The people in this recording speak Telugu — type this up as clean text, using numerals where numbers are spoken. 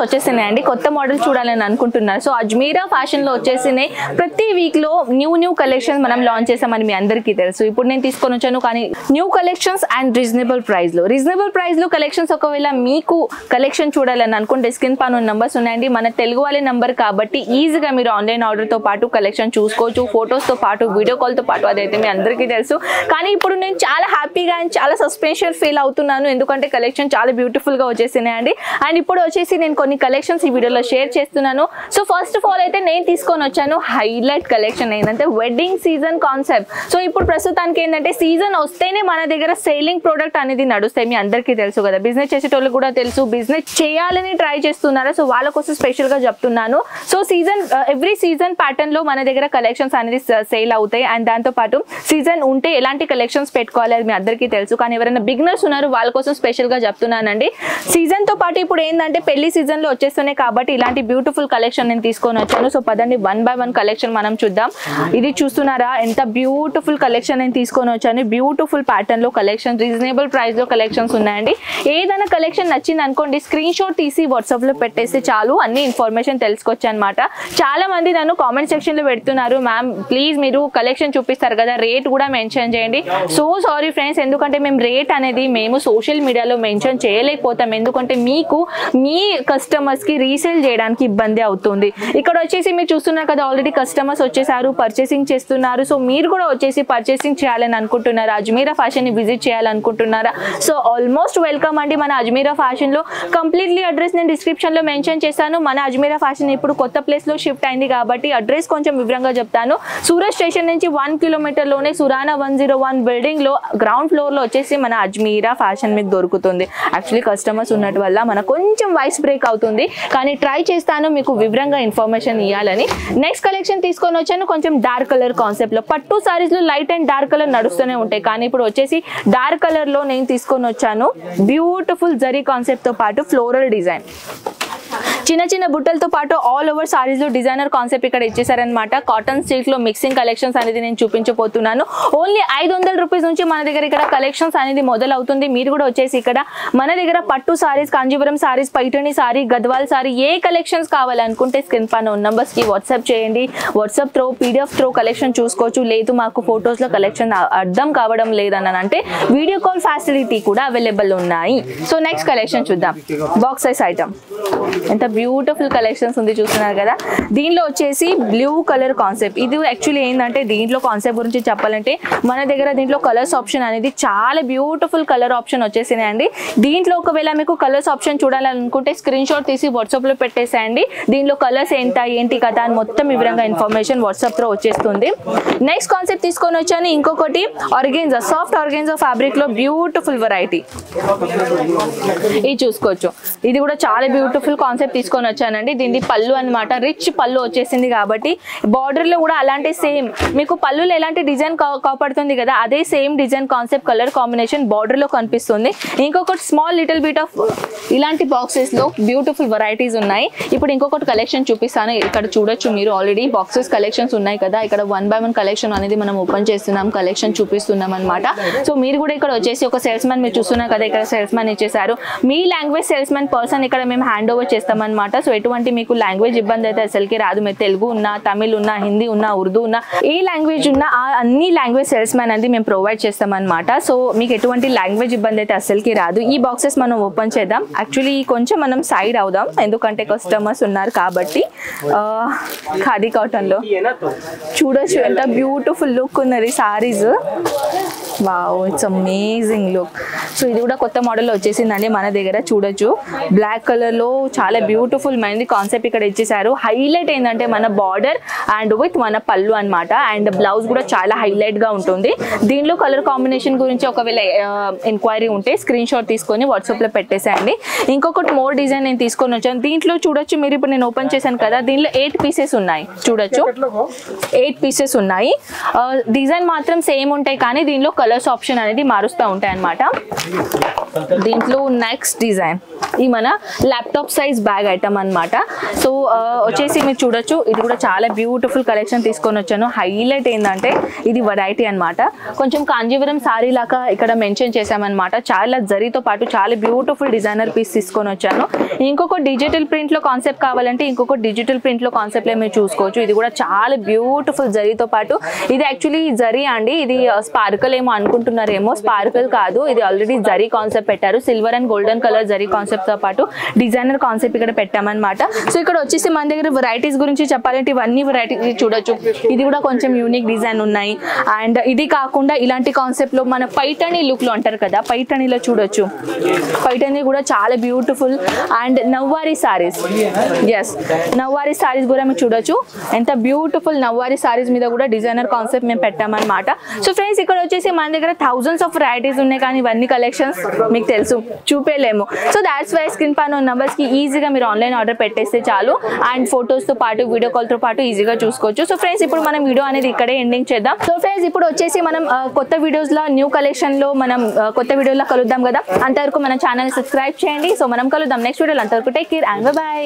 వచ్చేసినాయండి. కొత్త మోడల్ చూడాలని అనుకుంటున్నారు. సో అజ్మీరా ఫ్యాషన్ లో వచ్చేసినాయి. ప్రతి వీక్ లో న్యూ కలెక్షన్స్ మనం లాంచ్ చేసామని మీ అందరికీ తెలుసు. ఇప్పుడు నేను తీసుకొని వచ్చాను కానీ new collections and reasonable price లో కలెక్షన్స్. ఒకవేళ మీకు కలెక్షన్ చూడాలని అనుకుంటే స్క్రీన్ పైన నంబర్స్ ఉన్నాయండి. మన తెలుగు వాళ్ళ నంబర్ కాబట్టి ఈజీగా మీరు ఆన్లైన్ ఆర్డర్ తో పాటు కలెక్షన్ చూసుకోవచ్చు, ఫొటోస్ తో పాటు వీడియో కాల్ తో పాటు. అదైతే మీ అందరికీ తెలుసు. కానీ ఇప్పుడు నేను చాలా హ్యాపీగా అండ్ చాలా సస్పెన్షన్ ఫీల్ అవుతున్నాను, ఎందుకంటే కలెక్షన్ చాలా బ్యూటిఫుల్ గా వచ్చేసినాయండి. అండ్ ఇప్పుడు వచ్చేసి నేను కొన్ని కలెక్షన్స్ ఈ వీడియోలో షేర్ చేస్తున్నాను. సో ఫస్ట్ ఆఫ్ ఆల్ అయితే నేను తీసుకొని వచ్చాను హైలైట్ కలెక్షన్ ఏంటంటే వెడ్డింగ్ సీజన్ కాన్సెప్ట్. సో ఇప్పుడు ప్రస్తుతానికి ఏంటంటే సీజన్ వస్తేనే మన దగ్గర సేలింగ్ ప్రోడక్ట్ అనేది నడుస్తాయి. మీ అందరికీ తెలుసు కదా, బిజినెస్ చేసేటోళ్ళు కూడా తెలుసు, బిజినెస్ చేయాలని ట్రై చేస్తున్నారా, సో వాళ్ళ కోసం స్పెషల్ గా చెప్తున్నాను. So season every season pattern లో మన దగ్గర కలెక్షన్స్ అనేది సేల్ అవుతాయి. అండ్ దాంతో పాటు సీజన్ ఉంటే ఎలాంటి కలెక్షన్స్ పెట్టుకోవాలి అది మీ అందరికీ తెలుసు. కానీ ఎవరైనా బిగినర్స్ ఉన్నారు వాళ్ళ కోసం స్పెషల్ గా చెప్తున్నానండి. సీజన్ తో పాటు ఇప్పుడు ఏంటంటే పెళ్లి సీజన్ లో వచ్చేస్తున్నాయి కాబట్టి ఇలాంటి బ్యూటిఫుల్ కలెక్షన్ నేను తీసుకొని వచ్చాను. సో పదండి 1 by 1 కలెక్షన్ మనం చూద్దాం. ఇది చూస్తున్నారా ఎంత బ్యూటిఫుల్ కలెక్షన్ నేను తీసుకొని వచ్చాను. బ్యూటిఫుల్ ప్యాటర్న్ లో కలెక్షన్, రీజనబుల్ ప్రైస్ లో కలెక్షన్స్ ఉన్నాయండి. ఏదైనా కలెక్షన్ నచ్చింది అనుకోండి, స్క్రీన్ షాట్ తీసి వాట్సాప్ లో పెట్టేస్తే చాలు, అన్ని ఇన్ఫర్మేషన్ తెలుసుకోవచ్చు అనమాట. చాలా మంది నన్ను కామెంట్ సెక్షన్ లో పెడుతున్నారు, మ్యామ్ ప్లీజ్ మీరు కలెక్షన్ చూపిస్తారు కదా రేట్ కూడా మెన్షన్ చేయండి. సో సారీ ఫ్రెండ్స్, ఎందుకంటే మేము రేట్ అనేది మేము సోషల్ మీడియాలో మెన్షన్ చేయలేకపోతాం, ఎందుకంటే మీకు మీ కస్టమర్స్ కి రీసేల్ చేయడానికి ఇబ్బంది అవుతుంది. ఇక్కడ వచ్చేసి మీరు చూస్తున్నారు కదా, ఆల్రెడీ కస్టమర్స్ వచ్చేసారు, పర్చేసింగ్ చేస్తున్నారు. సో మీరు కూడా వచ్చేసి పర్చేసింగ్ చేయాలని అనుకుంటున్నారా, అజ్మీరా ఫ్యాషన్ ని విజిట్ చేయాలనుకుంటున్నారా, సో ఆల్మోస్ట్ వెల్కమ్ అండి మన అజ్మీరా ఫ్యాషన్ లో. కంప్లీట్లీ అడ్రస్ నేను డిస్క్రిప్షన్ లో మెన్షన్ చేశాను. మన అజ్మీరా ఫ్యాషన్ ఇప్పుడు కొత్త ప్లేస్ లో షిఫ్ట్ అయింది కాబట్టి అడ్రస్ కొంచెం వివరంగా చెప్తాను. సూరత్ స్టేషన్ నుంచి 1 కిలోమీటర్ లోనే సురానా 101 బిల్డింగ్ లో గ్రౌండ్ ఫ్లోర్ లో వచ్చేసి మన అజ్మీరా ఫ్యాషన్ మీకు దొరుకుతుంది. యాక్చువల్లీ కస్టమర్స్ ఉన్నట్టు వల్ల మన కొంచెం వాయిస్ బ్రేక్ అవుతుంది, కానీ ట్రై చేస్తాను మీకు వివరంగా ఇన్ఫర్మేషన్ ఇవ్వాలని. నెక్స్ట్ కలెక్షన్ తీసుకొని వచ్చాను కొంచెం డార్క్ కలర్ కాన్సెప్ట్ లో. పట్టు సారీస్ లో లైట్ అండ్ డార్క్ కలర్ నడుస్తూనే ఉంటాయి, కానీ ఇప్పుడు వచ్చేసి డార్క్ కలర్ లో నేను తీసుకొని వచ్చాను. బ్యూటిఫుల్ జరీ కాన్సెప్ట్ తో పాటు ఫ్లోరల్ డిజైన్, చిన్న చిన్న బుట్టలతో పాటు ఆల్ ఓవర్ సారీస్ లో డిజైనర్ కాన్సెప్ట్ ఇక్కడ ఇచ్చేసారనమాట. కాటన్ సిల్క్ లో మిక్సింగ్ కలెక్షన్స్ అనేది నేను చూపించబోతున్నాను. ఓన్లీ 500 రూపీస్ నుంచి మన దగ్గర ఇక్కడ కలెక్షన్స్ అనేది మొదలవుతుంది. మీరు కూడా వచ్చేసి ఇక్కడ మన దగ్గర పట్టు సారీస్, కాంజీవరం సారీస్, పైఠణి సారీ, గద్వాల్ సారీ ఏ కలెక్షన్స్ కావాలనుకుంటే స్క్రీన్ పైన ఉన్న నంబర్స్ కి వాట్సాప్ చేయండి. WhatsApp throw, PDF throw collection చూసుకోవచ్చు. లేదు మాకు ఫొటోస్ లో కలెక్షన్ అర్థం కావడం లేదని అంటే వీడియో కాల్ ఫెసిలిటీ కూడా అవైలబుల్ ఉన్నాయి. సో నెక్స్ట్ కలెక్షన్ చూద్దాం. బాక్స్ సైజ్ ఐటమ్, ఎంత బ్యూటిఫుల్ కలెక్షన్స్ ఉంది చూస్తున్నారు కదా. దీనిలో వచ్చేసి బ్లూ కలర్ కాన్సెప్ట్. ఇది యాక్చువల్లీ ఏంటంటే దీంట్లో కాన్సెప్ట్ గురించి చెప్పాలంటే మన దగ్గర దీంట్లో కలర్స్ ఆప్షన్ అనేది చాలా బ్యూటిఫుల్ కలర్ ఆప్షన్ వచ్చేసినాయండి. దీంట్లో ఒకవేళ మీకు కలర్స్ ఆప్షన్ చూడాలనుకుంటే స్క్రీన్ షాట్ తీసి వాట్సాప్ లో పెట్టేసేయండి. దీంట్లో కలర్స్ ఏంటి కదా అని మొత్తం వివరంగా ఇన్ఫర్మేషన్ వాట్సాప్ లో వచ్చేస్తుంది. నెక్స్ట్ కాన్సెప్ట్ తీసుకొని వచ్చాను ఇంకొకటి ఆర్గెన్జా, సాఫ్ట్ ఆర్గెన్జా ఫ్యాబ్రిక్ లో బ్యూటిఫుల్ వెరైటీ. ఇది చూసుకోవచ్చు, ఇది కూడా చాలా బ్యూటిఫుల్ కాన్సెప్ట్ తీసుకొని వచ్చానండి. దీన్ని పళ్ళు అనమాట, రిచ్ పళ్ళు వచ్చేసింది కాబట్టి బార్డర్ లో కూడా అలాంటి సేమ్ మీకు పళ్ళులో ఎలాంటి డిజైన్ కాపాడుతుంది కదా అదే same design concept colour combination border లో కనిపిస్తుంది. ఇంకొకటి స్మాల్ లిటిల్ బిట్ ఆఫ్ ఇలాంటి బాక్సెస్ లో బ్యూటిఫుల్ వెరైటీస్ ఉన్నాయి. ఇప్పుడు ఇంకొకటి కలెక్షన్ చూపిస్తాను. ఇక్కడ చూడొచ్చు మీరు ఆల్రెడీ బాక్సెస్ కలెక్షన్స్ ఉన్నాయి కదా. ఇక్కడ 1 by 1 కలెక్షన్ అనేది మనం ఓపెన్ చేస్తున్నాం, కలెక్షన్ చూపిస్తున్నాం అనమాట. సో మీరు కూడా ఇక్కడ వచ్చేసి ఒక సేల్స్ మ్యాన్ మీరు చూస్తున్నారు కదా, ఇక్కడ సేల్స్ మ్యాన్ ఇచ్చేసారు. మీ లాంగ్వేజ్ సేల్స్ మ్యాన్ పర్సన్ ఇక్కడ మేము హ్యాండ్ ఓవర్ చేస్తామన్నమాట. సో ఎటువంటి మీకు లాంగ్వేజ్ ఇబ్బంది అయితే అసలుకి రాదు. మీరు తెలుగు ఉన్నా, తమిళ్ ఉన్నా, హిందీ ఉన్నా, ఉర్దూ ఉన్నా, ఏ లాంగ్వేజ్ ఉన్నా అన్ని లాంగ్వేజ్ సేల్స్ మ్యాన్ అనేది మేము ప్రొవైడ్ చేస్తామన్నమాట. సో మీకు ఎటువంటి లాంగ్వేజ్ ఇబ్బంది అయితే అసలుకి రాదు. ఈ బాక్సెస్ మనం ఓపెన్ చేద్దాం. యాక్చువల్లీ కొంచెం మనం సైడ్ అవుదాం ఎందుకంటే కస్టమర్స్ ఉన్నారు కాబట్టి. ఖాదీ కాటన్ లో చూడొచ్చు ఎంత బ్యూటిఫుల్ లుక్ ఉన్నది saris. Wow, it's amazing look. So ఇది కూడా కొత్త మోడల్లో వచ్చేసిందండి మన దగ్గర. చూడొచ్చు బ్లాక్ కలర్ లో చాలా బ్యూటిఫుల్ మైంది కాన్సెప్ట్ ఇక్కడ ఇచ్చేసారు. హైలైట్ ఏంటంటే మన బార్డర్ అండ్ విత్ మన పళ్ళు అనమాట. అండ్ బ్లౌజ్ కూడా చాలా హైలైట్ గా ఉంటుంది. దీనిలో కలర్ కాంబినేషన్ గురించి ఒకవేళ ఎంక్వైరీ ఉంటే స్క్రీన్ షాట్ తీసుకొని వాట్సాప్ లో పెట్టేసేయండి. ఇంకొకటి మోర్ డిజైన్ నేను తీసుకొని వచ్చాను. దీంట్లో చూడొచ్చు మీరు, ఇప్పుడు నేను ఓపెన్ చేశాను కదా, దీనిలో 8 పీసెస్ ఉన్నాయి. చూడొచ్చు 8 పీసెస్ ఉన్నాయి. డిజైన్ మాత్రం సేమ్ ఉంటాయి కానీ దీనిలో కలర్స్ ఆప్షన్ అనేది మారుస్తూ ఉంటాయి అన్నమాట. దీంట్లో నెక్స్ట్ డిజైన్ ఈ మన ల్యాప్టాప్ సైజ్ బ్యాగ్ ఐటమ్ అన్నమాట. సో వచ్చేసి మీరు చూడొచ్చు, ఇది కూడా చాలా బ్యూటిఫుల్ కలెక్షన్ తీసుకొని వచ్చాను. హైలైట్ ఏంటంటే ఇది వెరైటీ అన్నమాట. కొంచెం కాంజీవరం సారీ లాగా ఇక్కడ మెన్షన్ చేసామన్నమాట. చాలా జరీతో పాటు చాలా బ్యూటిఫుల్ డిజైనర్ పీస్ తీసుకొని వచ్చాను. ఇంకొక డిజిటల్ ప్రింట్ లో కాన్సెప్ట్ కావాలంటే ఇంకొక డిజిటల్ ప్రింట్ లో కాన్సెప్ట్ మీరు చూసుకోవచ్చు. ఇది కూడా చాలా బ్యూటిఫుల్ జరీతో పాటు, ఇది యాక్చువల్లీ జరీ అండి, ఇది స్పార్కల్ ఏమో అనుకుంటున్నారేమో, స్పార్కల్ కాదు, ఇది ఆల్రెడీ జరీ కాన్సెప్ట్ పెట్టారు. Silver and golden colour zari concept తో పాటు డిజైనర్ కాన్సెప్ట్ ఇక్కడ పెట్టామన్నమాట. సో ఇక్కడ వచ్చేసి మన దగ్గర వెరైటీస్ గురించి చెప్పాలంటే ఇవన్నీ వెరైటీస్ చూడొచ్చు. ఇది కూడా కొంచెం యూనిక్ డిజైన్ ఉన్నాయి. అండ్ ఇది కాకుండా ఇలాంటి కాన్సెప్ట్ లో మన పైఠాణి లుక్ లో అంటారు కదా, పైఠాణిలో చూడొచ్చు. పైఠాణి కూడా చాలా beautiful. And Nauvari saris, yes Nauvari saris కూడా మీరు చూడొచ్చు. ఎంత బ్యూటిఫుల్ నవ్వారీ సారీస్ మీద కూడా డిజైనర్ కాన్సెప్ట్ మేము పెట్టామన్నమాట. సో ఫ్రెండ్స్ ఇక్కడ వచ్చేసి మన దగ్గర థౌజండ్స్ ఆఫ్ వెరైటీస్ ఉన్నాయి, కానీ ఇవన్నీ కలెక్షన్స్ మీకు తెలుసు చూపేలేము. సో దాట్స్ వై స్క్రీన్ పైన ఉన్న నంబర్స్ కి ఈజీగా మీరు ఆన్లైన్ ఆర్డర్ పెట్టేస్తే చాలు. అండ్ ఫొటోస్ తో పాటు వీడియో కాల్ తో పాటు ఈజీగా చూసుకోవచ్చు. సో ఫ్రెండ్స్ ఇప్పుడు మనం వీడియో అనేది ఇక్కడే ఎండింగ్ చేద్దాం. సో ఫ్రెండ్స్ ఇప్పుడు వచ్చేసి మనం కొత్త వీడియోస్ లో న్యూ కలెక్షన్ లో మనం కొత్త వీడియోలో కలుద్దాం కదా. అంతవరకు మన ఛానల్ సబ్స్క్రైబ్ చేయండి. సో మనం కలుద్దాం నెక్స్ట్ వీడియోలో. అంతవరకు టేక్ కేర్ అండ్ బై.